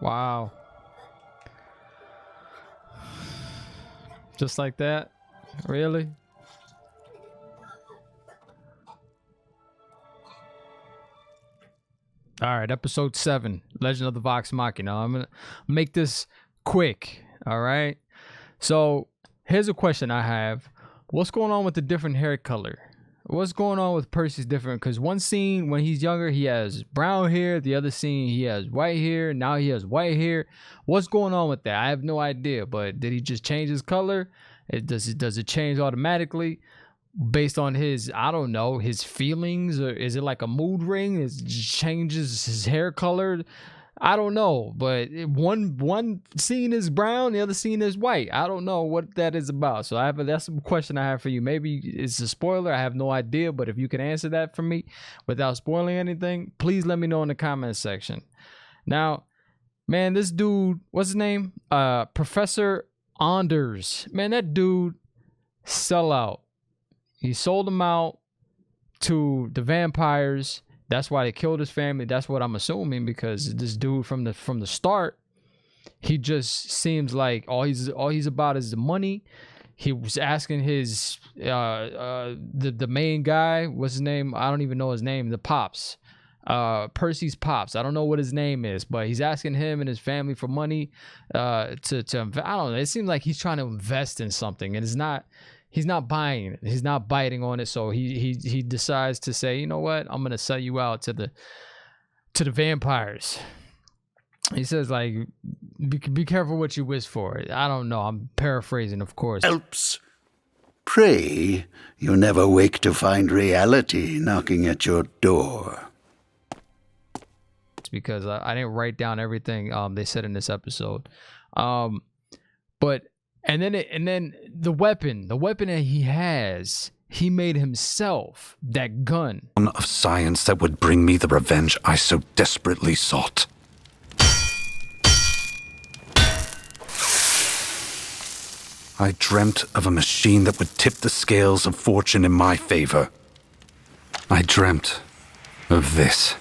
Wow. Just like that? Really? All right, episode 7, Legend of the Vox Machina. I'm gonna make this quick. All right. So here's a question I have: what's going on with the different hair color? What's going on with Percy's different? Because one scene when he's younger, he has brown hair. The other scene, he has white hair. Now he has white hair. What's going on with that? I have no idea. But did he just change his color? Does it change automatically based on his, I don't know, his feelings? Or is it like a mood ring? It changes his hair color? I don't know. But one scene is brown, the other scene is white. I don't know what that is about. So that's a question I have for you. Maybe it's a spoiler. I have no idea. But if you can answer that for me without spoiling anything, please let me know in the comment section. Now, man, this dude, what's his name? Professor Anders. Man, that dude sell out. He sold him out to the vampires. That's why they killed his family. That's what I'm assuming, because this dude from the start, he just seems like all he's about is the money. He was asking his the main guy, what's his name? I don't even know his name. The pops. Percy's pops. I don't know what his name is, but he's asking him and his family for money to I don't know. It seems like he's trying to invest in something, and he's not buying it. He's not biting on it. So he decides to say, you know what? I'm gonna sell you out to the vampires. He says, like, be careful what you wish for. I don't know. I'm paraphrasing, of course. Helps. Pray you never wake to find reality knocking at your door. Because I didn't write down everything they said in this episode, but and then the weapon that he has, he made himself that gun of science that would bring me the revenge I so desperately sought. I dreamt of a machine that would tip the scales of fortune in my favor. I dreamt of this.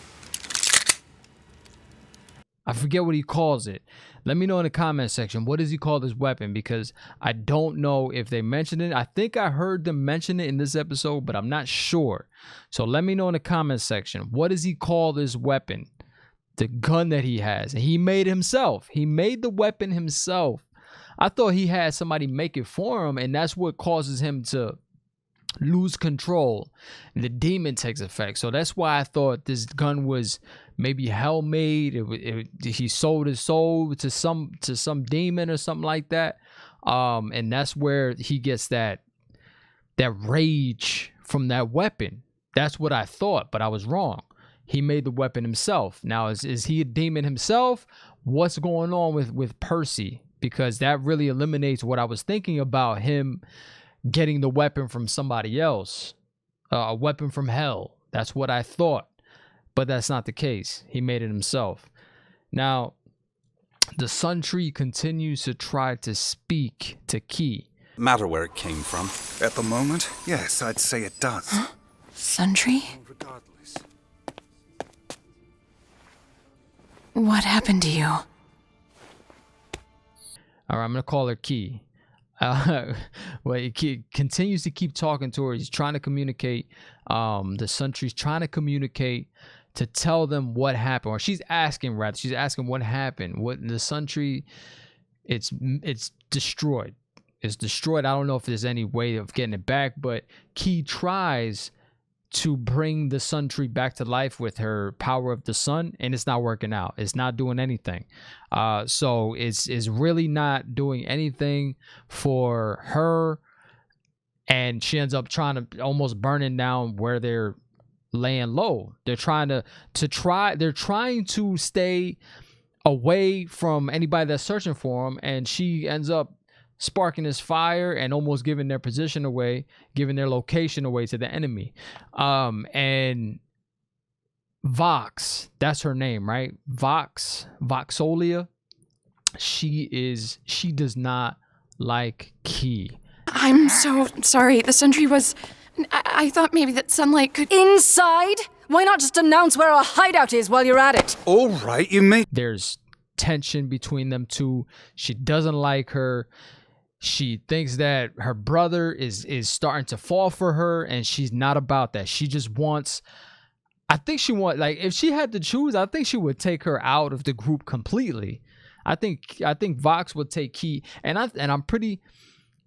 I forget what he calls it. Let me know in the comment section. What does he call this weapon? Because I don't know if they mentioned it. I think I heard them mention it in this episode, but I'm not sure. So let me know in the comment section. What does he call this weapon? The gun that he has. And he made himself. He made the weapon himself. I thought he had somebody make it for him, and that's what causes him to lose control. The demon takes effect. So that's why I thought this gun was maybe hell made. He sold his soul to some demon or something like that, and that's where he gets that rage from that weapon. That's what I thought, but I was wrong. He made the weapon himself. Now is he a demon himself? What's going on with Percy? Because that really eliminates what I was thinking about him getting the weapon from somebody else, a weapon from hell. That's what I thought, but that's not the case. He made it himself. Now, the Sun Tree continues to try to speak to Key. Matter where it came from. At the moment, yes, I'd say it does. Huh? Sun Tree? Regardless. What happened to you? All right, I'm gonna call her Key. Well, he continues to keep talking to her. He's trying to communicate. The Sun Tree's trying to communicate to tell them what happened, or she's asking what happened. What the Sun Tree? It's destroyed. It's destroyed. I don't know if there's any way of getting it back, but Key tries to bring the Sun Tree back to life with her power of the sun, and it's not working out. It's not doing anything. So it's really not doing anything for her, and she ends up trying to almost burning down where they're laying low. They're trying to stay away from anybody that's searching for them, and she ends up sparking this fire and almost giving their position away, giving their location away to the enemy. And Vox, that's her name, right? Voxolia. She does not like Key. I'm so sorry. The Sun Tree was... I thought maybe that sunlight could... Inside? Why not just announce where our hideout is while you're at it? All right, you may... There's tension between them two. She doesn't like her. She thinks that her brother is starting to fall for her, and she's not about that. She just wants, I think she want, like, if she had to choose, I think she would take her out of the group completely. I think Vox would take Key, and I'm pretty,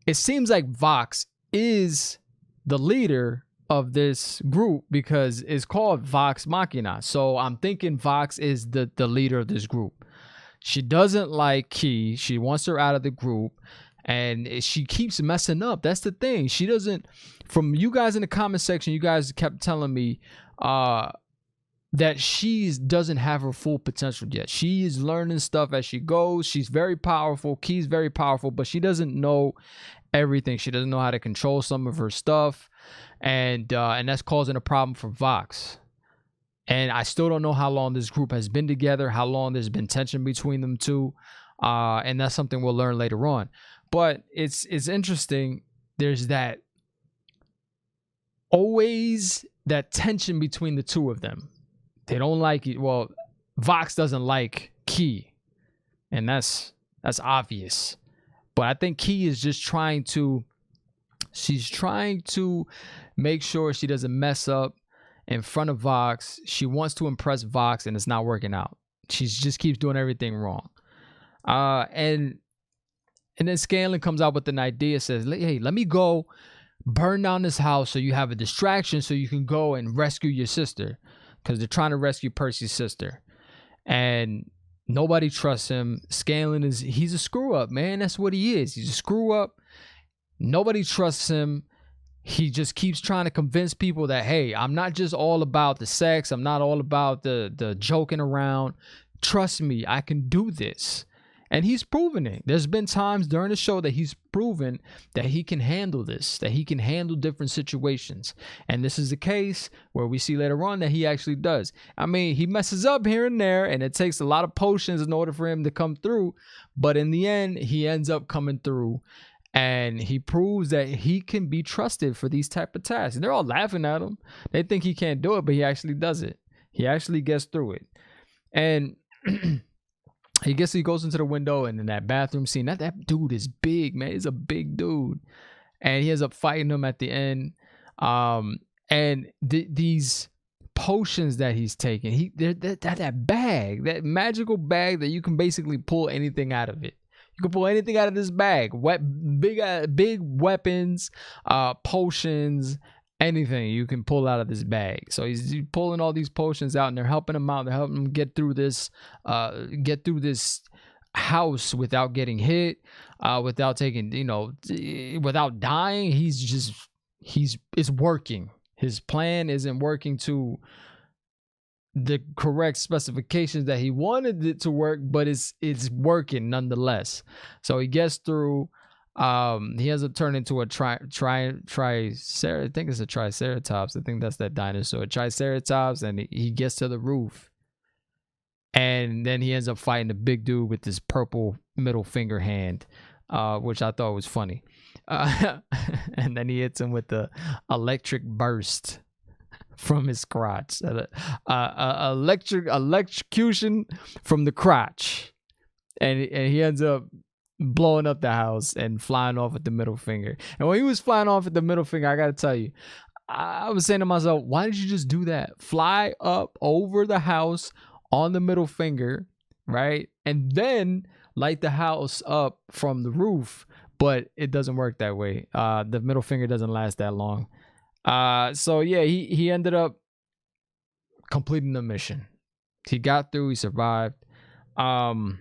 it seems like Vox is the leader of this group because it's called Vox Machina. So I'm thinking Vox is the leader of this group. She doesn't like Key. She wants her out of the group. And she keeps messing up. That's the thing. She doesn't, from you guys in the comment section, you guys kept telling me that she doesn't have her full potential yet. She is learning stuff as she goes. She's very powerful. Key's very powerful, but she doesn't know everything. She doesn't know how to control some of her stuff. And that's causing a problem for Vox. And I still don't know how long this group has been together, how long there's been tension between them two. And that's something we'll learn later on. But it's interesting. There's that always that tension between the two of them. They don't like it. Well, Vox doesn't like Key, and that's obvious. But I think Key is just trying to make sure she doesn't mess up in front of Vox. She wants to impress Vox, and it's not working out. She just keeps doing everything wrong. And then Scanlan comes out with an idea, says, hey, let me go burn down this house so you have a distraction so you can go and rescue your sister, because they're trying to rescue Percy's sister. And nobody trusts him. Scanlan he's a screw up, man. That's what he is. He's a screw up. Nobody trusts him. He just keeps trying to convince people that, hey, I'm not just all about the sex. I'm not all about the joking around. Trust me, I can do this. And he's proven it. There's been times during the show that he's proven that he can handle this, that he can handle different situations. And this is the case where we see later on that he actually does. I mean, he messes up here and there, and it takes a lot of potions in order for him to come through. But in the end, he ends up coming through, and he proves that he can be trusted for these type of tasks. And they're all laughing at him. They think he can't do it, but he actually does it. He actually gets through it. And he goes into the window, and in that bathroom scene, that dude is big, man. He's a big dude. And he ends up fighting him at the end. And these potions that he's taking, that bag, that magical bag that you can basically pull anything out of it. You can pull anything out of this bag. Big weapons, potions, anything you can pull out of this bag. So he's pulling all these potions out, and they're helping him out. They're helping him get through this house without getting hit, without taking, without dying. It's working. His plan isn't working to the correct specifications that he wanted it to work, but it's working nonetheless. So he gets through. He ends up turning into a I think it's a triceratops. I think that's that dinosaur, a triceratops, and he gets to the roof, and then he ends up fighting the big dude with this purple middle finger hand, which I thought was funny. And then he hits him with the electric burst from his crotch, electrocution from the crotch, and he ends up blowing up the house and flying off with the middle finger. And when he was flying off with the middle finger, I gotta tell you, I was saying to myself, why did you just do that? Fly up over the house on the middle finger, right? And then light the house up from the roof. But it doesn't work that way. The middle finger doesn't last that long. So yeah, he ended up completing the mission. He got through, he survived. And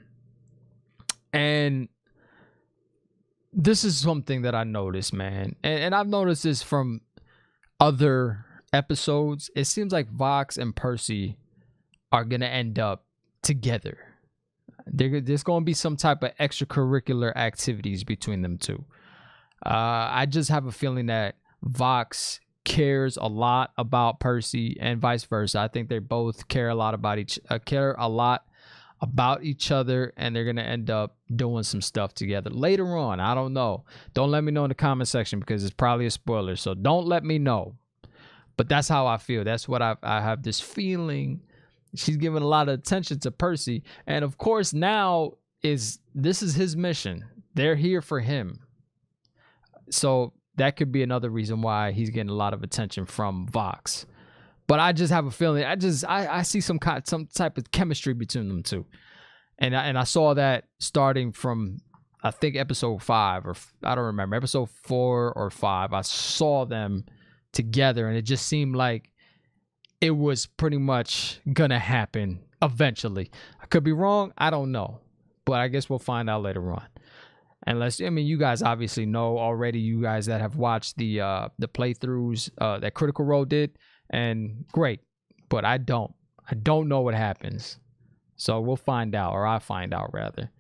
this is something that I noticed, man. And I've noticed this from other episodes. It seems like Vox and Percy are going to end up together. There's going to be some type of extracurricular activities between them two. I just have a feeling that Vox cares a lot about Percy and vice versa. I think they both care a lot about each other, and they're gonna end up doing some stuff together later on. I don't know. Don't let me know in the comment section, because it's probably a spoiler, so don't let me know. But that's how I feel. That's what I have this feeling She's giving a lot of attention to Percy. And of course, now this is his mission. They're here for him. So that could be another reason why he's getting a lot of attention from Vox. But I just have a feeling, I see some type of chemistry between them two. And I saw that starting from, I think, episode 5, or I don't remember, episode 4 or 5. I saw them together, and it just seemed like it was pretty much gonna happen eventually. I could be wrong, I don't know, but I guess we'll find out later on. Unless, I mean, you guys obviously know already, you guys that have watched the playthroughs that Critical Role did, and great, but I don't know what happens, so we'll find out, or I find out rather.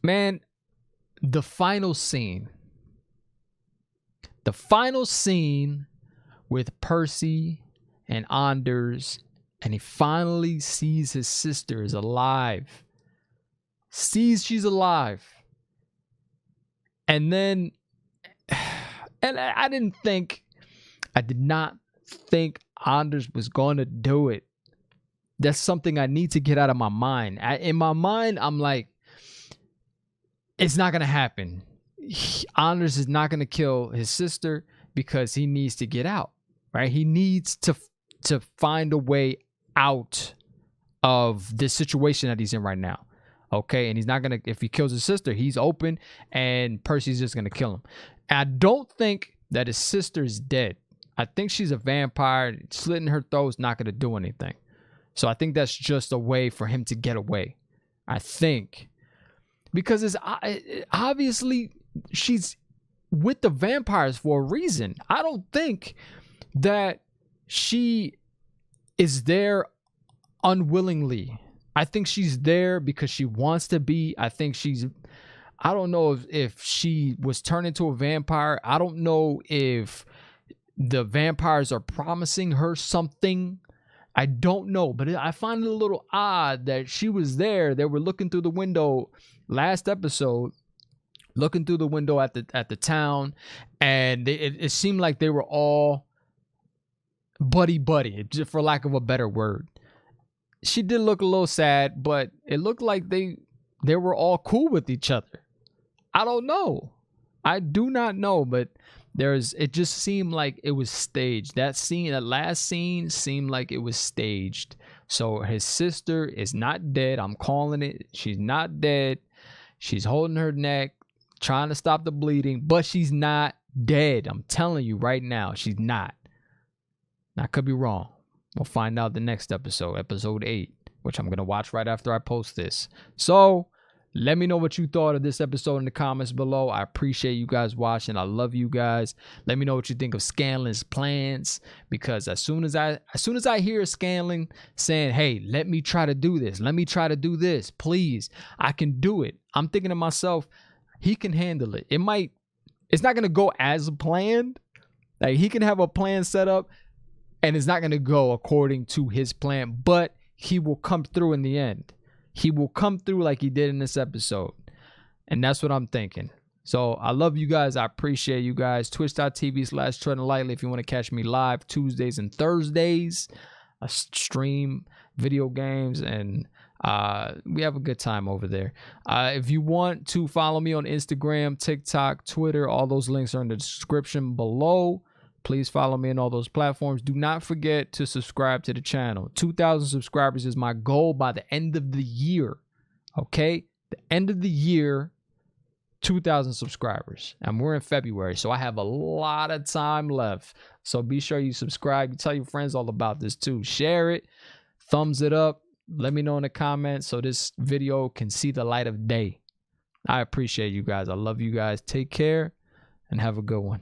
Man, the final scene with Percy and Anders, and he finally sees his sister is alive. Sees she's alive. And then, and I did not think Anders was going to do it. That's something I need to get out of my mind. In my mind, I'm like, it's not going to happen. Anders is not going to kill his sister because he needs to get out, right? He needs to find a way out of this situation that he's in right now. Okay, and he's not gonna, if he kills his sister, he's open, and Percy's just gonna kill him. I don't think that his sister's dead. I think she's a vampire. Slitting her throat's not gonna do anything. So I think that's just a way for him to get away. I think, because it's obviously she's with the vampires for a reason. I don't think that she is there unwillingly. I think she's there because she wants to be. I think I don't know if she was turned into a vampire. I don't know if the vampires are promising her something. I don't know, but I find it a little odd that she was there. They were looking through the window last episode, looking through the window at the town, and it seemed like they were all buddy, just for lack of a better word. She did look a little sad, but it looked like they were all cool with each other. I don't know. I do not know, but it just seemed like it was staged. That last scene seemed like it was staged. So his sister is not dead. I'm calling it. She's not dead. She's holding her neck, trying to stop the bleeding, but she's not dead. I'm telling you right now, she's not. I could be wrong. We'll find out the next episode, episode 8, which I'm going to watch right after I post this. So let me know what you thought of this episode in the comments below. I appreciate you guys watching. I love you guys. Let me know what you think of Scanlan's plans, because as soon as I hear Scanlan saying, hey, let me try to do this. Let me try to do this. Please, I can do it. I'm thinking to myself, he can handle it. It's not going to go as planned. Like, he can have a plan set up, and it's not going to go according to his plan, but he will come through in the end. He will come through like he did in this episode. And that's what I'm thinking. So I love you guys. I appreciate you guys. Twitch.tv/Treadnlightly if you want to catch me live Tuesdays and Thursdays. I stream video games, and we have a good time over there. If you want to follow me on Instagram, TikTok, Twitter, all those links are in the description below. Please follow me on all those platforms. Do not forget to subscribe to the channel. 2,000 subscribers is my goal by the end of the year. Okay? The end of the year, 2,000 subscribers. And we're in February, so I have a lot of time left. So be sure you subscribe. You tell your friends all about this too. Share it. Thumbs it up. Let me know in the comments so this video can see the light of day. I appreciate you guys. I love you guys. Take care and have a good one.